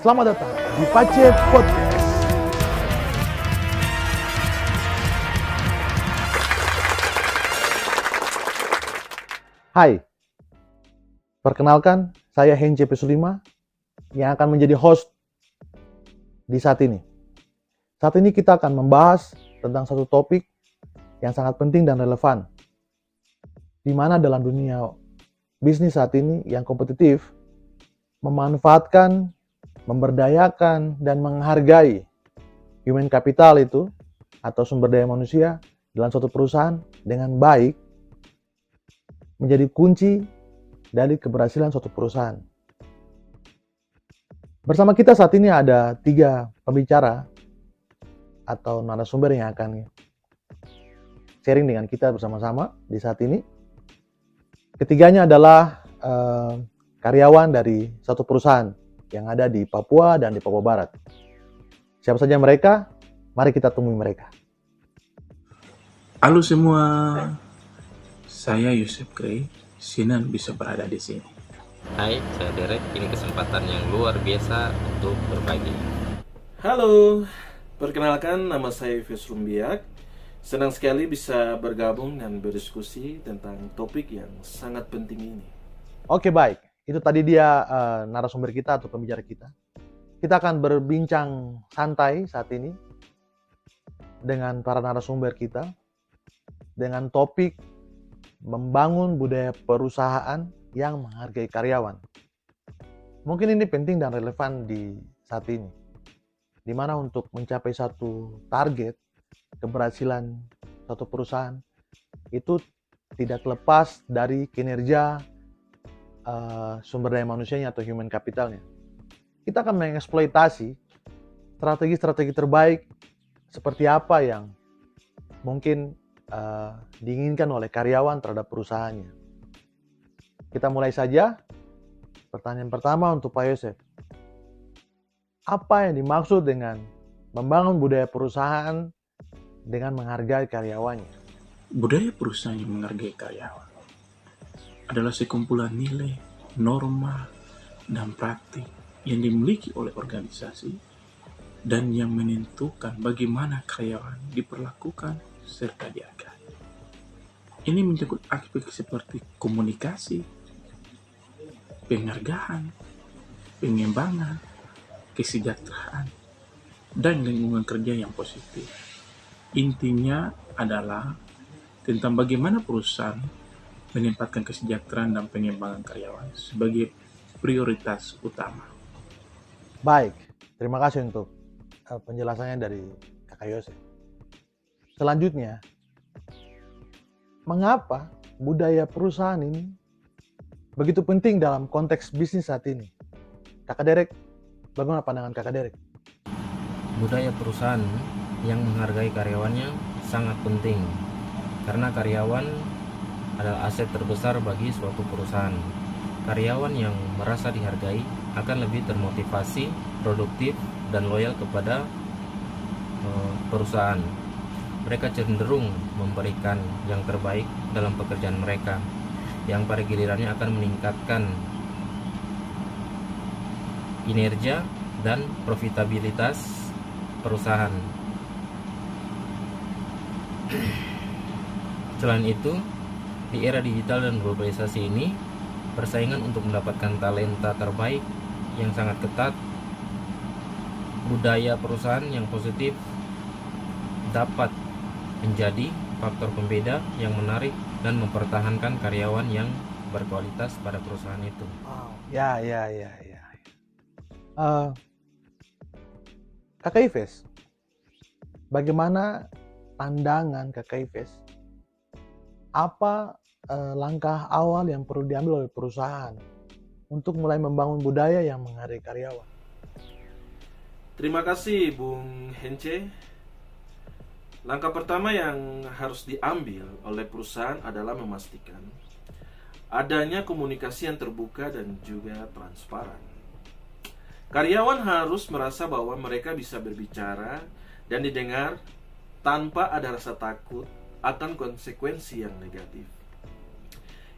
Selamat datang di Pace Podcast. Hai, perkenalkan saya Hence Pesulima yang akan menjadi host di saat ini. Saat ini kita akan membahas tentang satu topik yang sangat penting dan relevan, di mana dalam dunia bisnis saat ini yang kompetitif, memanfaatkan, memberdayakan, dan menghargai human capital itu atau sumber daya manusia dalam suatu perusahaan dengan baik menjadi kunci dari keberhasilan suatu perusahaan. Bersama kita saat ini ada 3 pembicara atau narasumber yang akan sharing dengan kita bersama-sama di saat ini. Ketiganya adalah karyawan dari satu perusahaan yang ada di Papua dan di Papua Barat. Siapa saja mereka? Mari kita temui mereka. Halo semua, saya Yusuf Gray. Senang bisa berada di sini. Hai, saya Derek. Ini kesempatan yang luar biasa untuk berbagi. Halo, perkenalkan nama saya Yves Rumbiak. Senang sekali bisa bergabung dan berdiskusi tentang topik yang sangat penting ini. Oke, baik. Itu tadi dia narasumber kita atau pembicara kita. Kita akan berbincang santai saat ini dengan para narasumber kita dengan topik membangun budaya perusahaan yang menghargai karyawan. Mungkin ini penting dan relevan di saat ini, di mana untuk mencapai satu target keberhasilan satu perusahaan itu tidak lepas dari kinerja sumber daya manusianya atau human capitalnya. Kita akan mengeksploitasi strategi-strategi terbaik seperti apa yang mungkin diinginkan oleh karyawan terhadap perusahaannya. Kita mulai saja. Pertanyaan pertama untuk Pak Yosef. Apa yang dimaksud dengan membangun budaya perusahaan dengan menghargai karyawannya? Budaya perusahaan yang menghargai karyawan adalah sekumpulan nilai, norma, dan praktik yang dimiliki oleh organisasi dan yang menentukan bagaimana karyawan diperlakukan serta dihargai. Ini menyangkut aspek seperti komunikasi, penghargaan, pengembangan, kesejahteraan, dan lingkungan kerja yang positif. Intinya adalah tentang bagaimana perusahaan menempatkan kesejahteraan dan pengembangan karyawan sebagai prioritas utama. Baik, terima kasih untuk penjelasannya dari Kakak Yosef. Selanjutnya, mengapa budaya perusahaan ini begitu penting dalam konteks bisnis saat ini? Kakak Derek, bagaimana pandangan Kakak Derek? Budaya perusahaan yang menghargai karyawannya sangat penting karena karyawan adalah aset terbesar bagi suatu perusahaan. Karyawan yang merasa dihargai akan lebih termotivasi, produktif, dan loyal kepada perusahaan. Mereka cenderung memberikan yang terbaik dalam pekerjaan mereka, yang pada gilirannya akan meningkatkan kinerja dan profitabilitas perusahaan. Selain itu, di era digital dan globalisasi ini, persaingan untuk mendapatkan talenta terbaik yang sangat ketat. Budaya perusahaan yang positif dapat menjadi faktor pembeda yang menarik dan mempertahankan karyawan yang berkualitas pada perusahaan itu. Ya. Kakak Ives, bagaimana pandangan Kakak Ives? Apa langkah awal yang perlu diambil oleh perusahaan untuk mulai membangun budaya yang menghargai karyawan? Terima kasih Bung Hence. Langkah pertama yang harus diambil oleh perusahaan adalah memastikan adanya komunikasi yang terbuka dan juga transparan. Karyawan harus merasa bahwa mereka bisa berbicara dan didengar tanpa ada rasa takut akan konsekuensi yang negatif.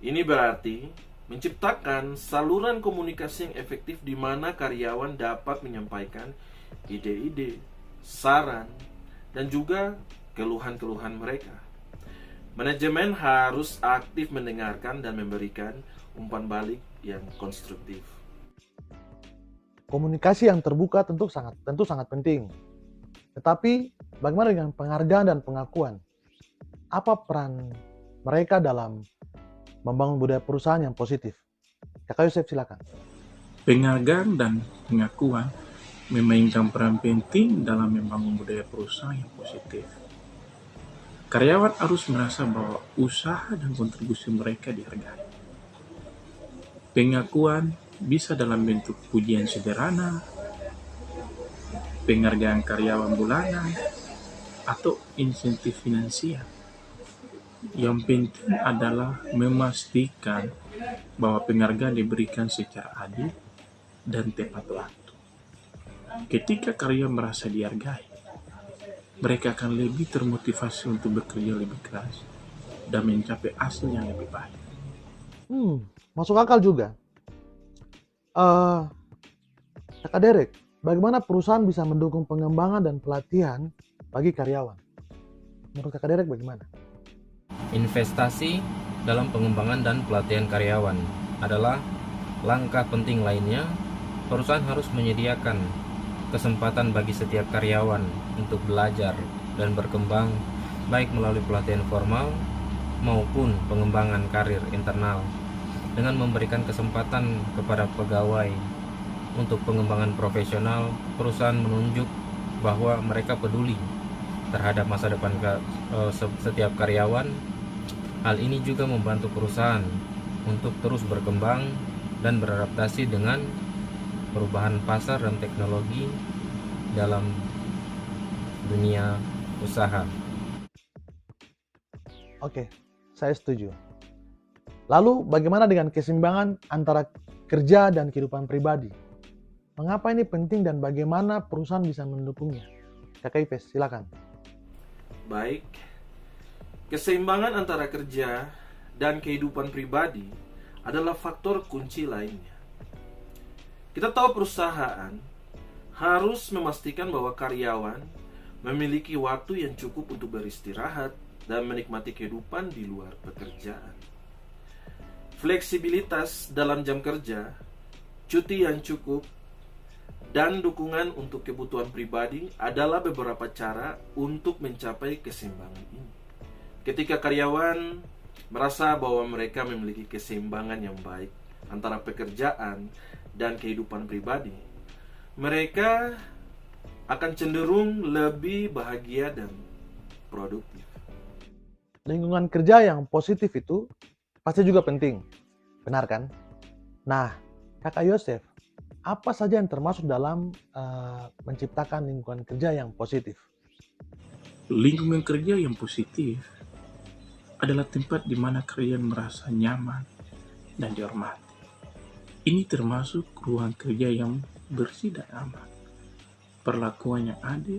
Ini berarti menciptakan saluran komunikasi yang efektif di mana karyawan dapat menyampaikan ide-ide, saran, dan juga keluhan-keluhan mereka. Manajemen harus aktif mendengarkan dan memberikan umpan balik yang konstruktif. Komunikasi yang terbuka tentu sangat penting. Tetapi bagaimana dengan penghargaan dan pengakuan? Apa peran mereka dalam membangun budaya perusahaan yang positif? Kakak Yosef, silakan. Penghargaan dan pengakuan memainkan peran penting dalam membangun budaya perusahaan yang positif. Karyawan harus merasa bahwa usaha dan kontribusi mereka dihargai. Pengakuan bisa dalam bentuk pujian sederhana, penghargaan karyawan bulanan, atau insentif finansial. Yang penting adalah memastikan bahwa penghargaan diberikan secara adil dan tepat waktu. Ketika karyawan merasa dihargai, mereka akan lebih termotivasi untuk bekerja lebih keras dan mencapai hasil yang lebih baik. Masuk akal juga. Kakak Derek, bagaimana perusahaan bisa mendukung pengembangan dan pelatihan bagi karyawan? Menurut Kakak Derek bagaimana? Investasi dalam pengembangan dan pelatihan karyawan adalah langkah penting lainnya. Perusahaan harus menyediakan kesempatan bagi setiap karyawan untuk belajar dan berkembang, baik melalui pelatihan formal maupun pengembangan karir internal. Dengan memberikan kesempatan kepada pegawai untuk pengembangan profesional, perusahaan menunjuk bahwa mereka peduli terhadap masa depan setiap karyawan. Hal ini juga membantu perusahaan untuk terus berkembang dan beradaptasi dengan perubahan pasar dan teknologi dalam dunia usaha. Oke, saya setuju. Lalu bagaimana dengan keseimbangan antara kerja dan kehidupan pribadi? Mengapa ini penting dan bagaimana perusahaan bisa mendukungnya? Kakak Ipes, silakan. Baik, keseimbangan antara kerja dan kehidupan pribadi adalah faktor kunci lainnya. Kita tahu perusahaan harus memastikan bahwa karyawan memiliki waktu yang cukup untuk beristirahat dan menikmati kehidupan di luar pekerjaan. Fleksibilitas dalam jam kerja, cuti yang cukup, dan dukungan untuk kebutuhan pribadi adalah beberapa cara untuk mencapai keseimbangan ini. Ketika karyawan merasa bahwa mereka memiliki keseimbangan yang baik antara pekerjaan dan kehidupan pribadi, mereka akan cenderung lebih bahagia dan produktif. Lingkungan kerja yang positif itu pasti juga penting, benar kan? Nah, Kakak Yosef, apa saja yang termasuk dalam menciptakan lingkungan kerja yang positif? Lingkungan kerja yang positif adalah tempat di mana karyawan merasa nyaman dan dihormati. Ini termasuk ruang kerja yang bersih dan aman, perlakuan yang adil,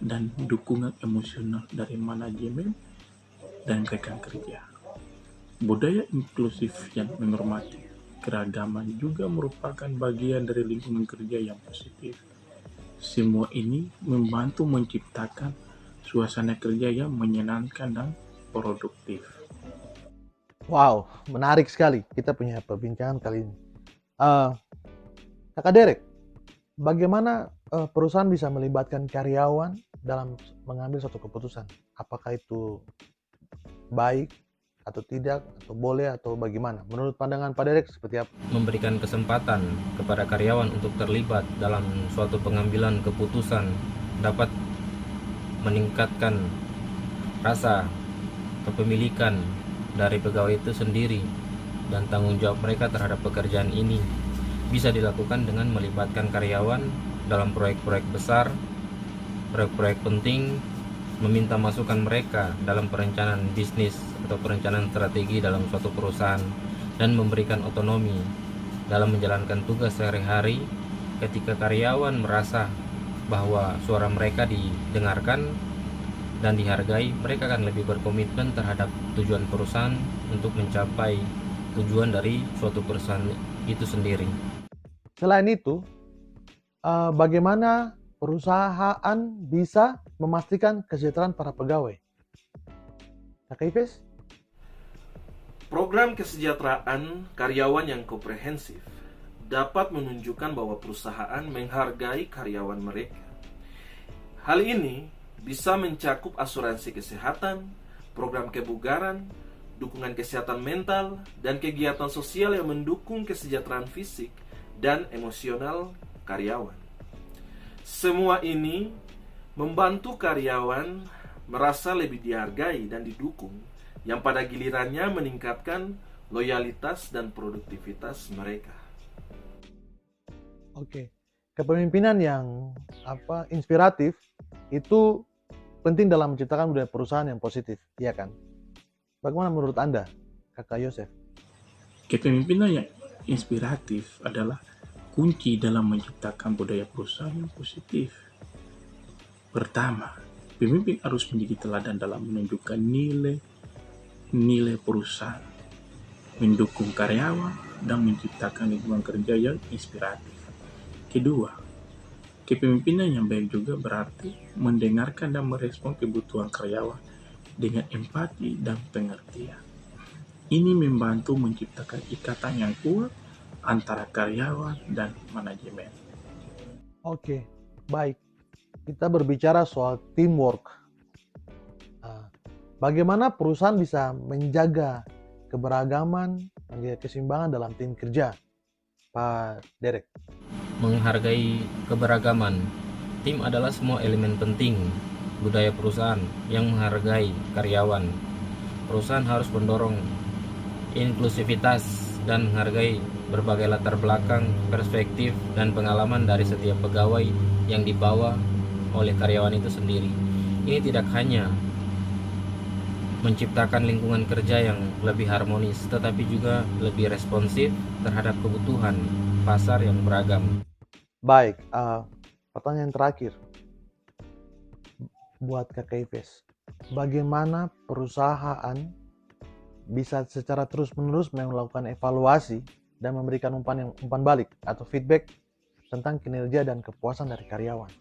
dan dukungan emosional dari manajemen dan rekan kerja. Budaya inklusif yang menghormati keragaman juga merupakan bagian dari lingkungan kerja yang positif. Semua ini membantu menciptakan suasana kerja yang menyenangkan dan produktif. Wow, menarik sekali kita punya perbincangan kali ini. Kakak Derek, bagaimana perusahaan bisa melibatkan karyawan dalam mengambil suatu keputusan? Apakah itu baik atau tidak, atau boleh, atau bagaimana? Menurut pandangan Pak Derek seperti apa? Memberikan kesempatan kepada karyawan untuk terlibat dalam suatu pengambilan keputusan dapat meningkatkan rasa kepemilikan dari pegawai itu sendiri, dan tanggung jawab mereka terhadap pekerjaan ini bisa dilakukan dengan melibatkan karyawan dalam proyek-proyek besar, proyek-proyek penting, meminta masukan mereka dalam perencanaan bisnis atau perencanaan strategi dalam suatu perusahaan, dan memberikan otonomi dalam menjalankan tugas sehari-hari. Ketika karyawan merasa bahwa suara mereka didengarkan dan dihargai, mereka akan lebih berkomitmen terhadap tujuan perusahaan untuk mencapai tujuan dari suatu perusahaan itu sendiri. Selain itu, bagaimana perusahaan bisa memastikan kesejahteraan para pegawai? Kakak Ives? Program kesejahteraan karyawan yang komprehensif dapat menunjukkan bahwa perusahaan menghargai karyawan mereka. Hal ini bisa mencakup asuransi kesehatan, program kebugaran, dukungan kesehatan mental, dan kegiatan sosial yang mendukung kesejahteraan fisik dan emosional karyawan. Semua ini membantu karyawan merasa lebih dihargai dan didukung, yang pada gilirannya meningkatkan loyalitas dan produktivitas mereka. Oke. Kepemimpinan yang inspiratif itu penting dalam menciptakan budaya perusahaan yang positif, iya kan? Bagaimana menurut Anda, Kakak Yosef? Kepemimpinan yang inspiratif adalah kunci dalam menciptakan budaya perusahaan yang positif. Pertama, pemimpin harus menjadi teladan dalam menunjukkan nilai perusahaan, mendukung karyawan, dan menciptakan lingkungan kerja yang inspiratif. Kedua, kepemimpinan yang baik juga berarti mendengarkan dan merespon kebutuhan karyawan dengan empati dan pengertian. Ini membantu menciptakan ikatan yang kuat antara karyawan dan manajemen. Oke, baik. Kita berbicara soal teamwork. Bagaimana perusahaan bisa menjaga keberagaman, menjaga keseimbangan dalam tim kerja, Pak Derek? Menghargai keberagaman. Tim adalah semua elemen penting budaya perusahaan yang menghargai karyawan. Perusahaan harus mendorong inklusivitas dan menghargai berbagai latar belakang, perspektif, dan pengalaman dari setiap pegawai yang dibawa oleh karyawan itu sendiri. Ini tidak hanya menciptakan lingkungan kerja yang lebih harmonis, tetapi juga lebih responsif terhadap kebutuhan pasar yang beragam. Baik, pertanyaan terakhir buat Kakak Ives. Bagaimana perusahaan bisa secara terus-menerus melakukan evaluasi dan memberikan umpan balik atau feedback tentang kinerja dan kepuasan dari karyawan?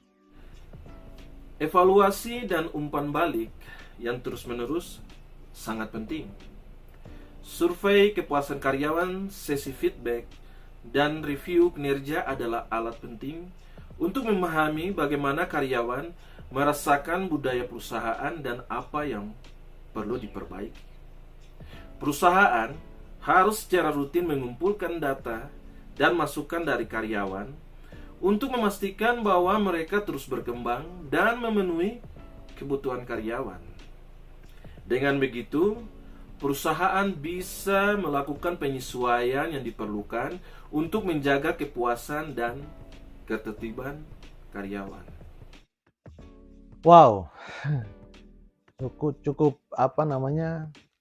Evaluasi dan umpan balik yang terus-menerus sangat penting. Survei kepuasan karyawan, sesi feedback, dan review kinerja adalah alat penting untuk memahami bagaimana karyawan merasakan budaya perusahaan dan apa yang perlu diperbaiki. Perusahaan harus secara rutin mengumpulkan data dan masukan dari karyawan untuk memastikan bahwa mereka terus berkembang dan memenuhi kebutuhan karyawan. Dengan begitu, perusahaan bisa melakukan penyesuaian yang diperlukan untuk menjaga kepuasan dan ketertiban karyawan. Wow, cukup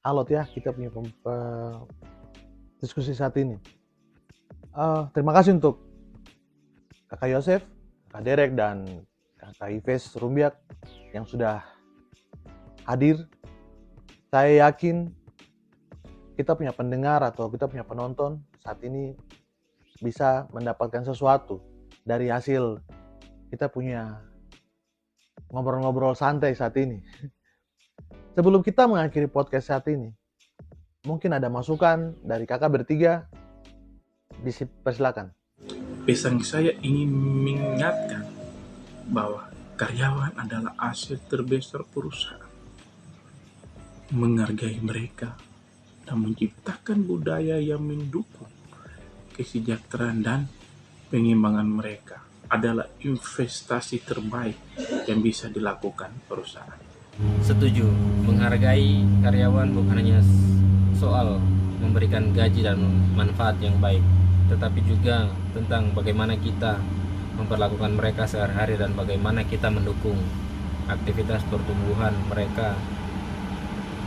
alot ya kita punya diskusi saat ini. Terima kasih untuk Kakak Yosef, Kakak Derek, dan Kakak Ives Rumbiak yang sudah hadir. Saya yakin kita punya pendengar atau kita punya penonton saat ini bisa mendapatkan sesuatu dari hasil kita punya ngobrol-ngobrol santai saat ini. Sebelum kita mengakhiri podcast saat ini, mungkin ada masukan dari kakak bertiga, persilakan. Pesan saya ingin mengingatkan bahwa karyawan adalah aset terbesar perusahaan. Menghargai mereka dan menciptakan budaya yang mendukung kesejahteraan dan pengembangan mereka adalah investasi terbaik yang bisa dilakukan perusahaan. Setuju, menghargai karyawan bukan hanya soal memberikan gaji dan manfaat yang baik, tetapi juga tentang bagaimana kita memperlakukan mereka sehari-hari dan bagaimana kita mendukung aktivitas pertumbuhan mereka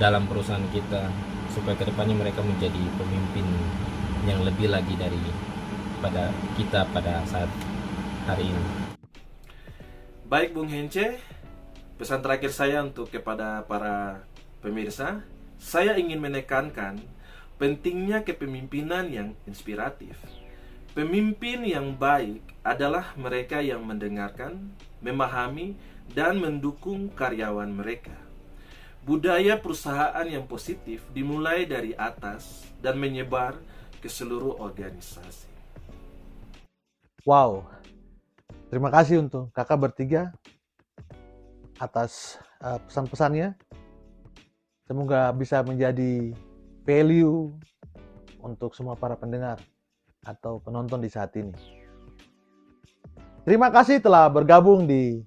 dalam perusahaan kita supaya kedepannya mereka menjadi pemimpin yang lebih lagi daripada kita pada saat hari ini. Baik Bung Hence, pesan terakhir saya untuk kepada para pemirsa, saya ingin menekankan pentingnya kepemimpinan yang inspiratif. Pemimpin yang baik adalah mereka yang mendengarkan, memahami, dan mendukung karyawan mereka. Budaya perusahaan yang positif dimulai dari atas dan menyebar ke seluruh organisasi. Wow, terima kasih untuk kakak bertiga atas pesan-pesannya. Semoga bisa menjadi value untuk semua para pendengar atau penonton di saat ini. Terima kasih telah bergabung di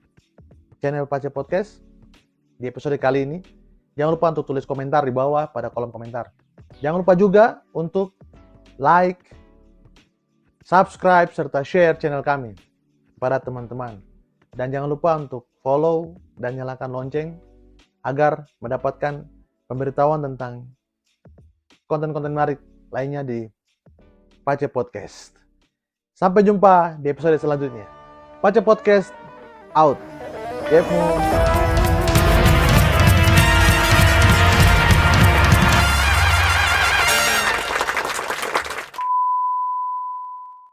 channel Pace Podcast di episode kali ini. Jangan lupa untuk tulis komentar di bawah pada kolom komentar. Jangan lupa juga untuk like, subscribe, serta share channel kami kepada teman-teman. Dan jangan lupa untuk follow dan nyalakan lonceng agar mendapatkan pemberitahuan tentang konten-konten menarik lainnya di Pace Podcast. Sampai jumpa di episode selanjutnya. Pace Podcast out. Jepmu.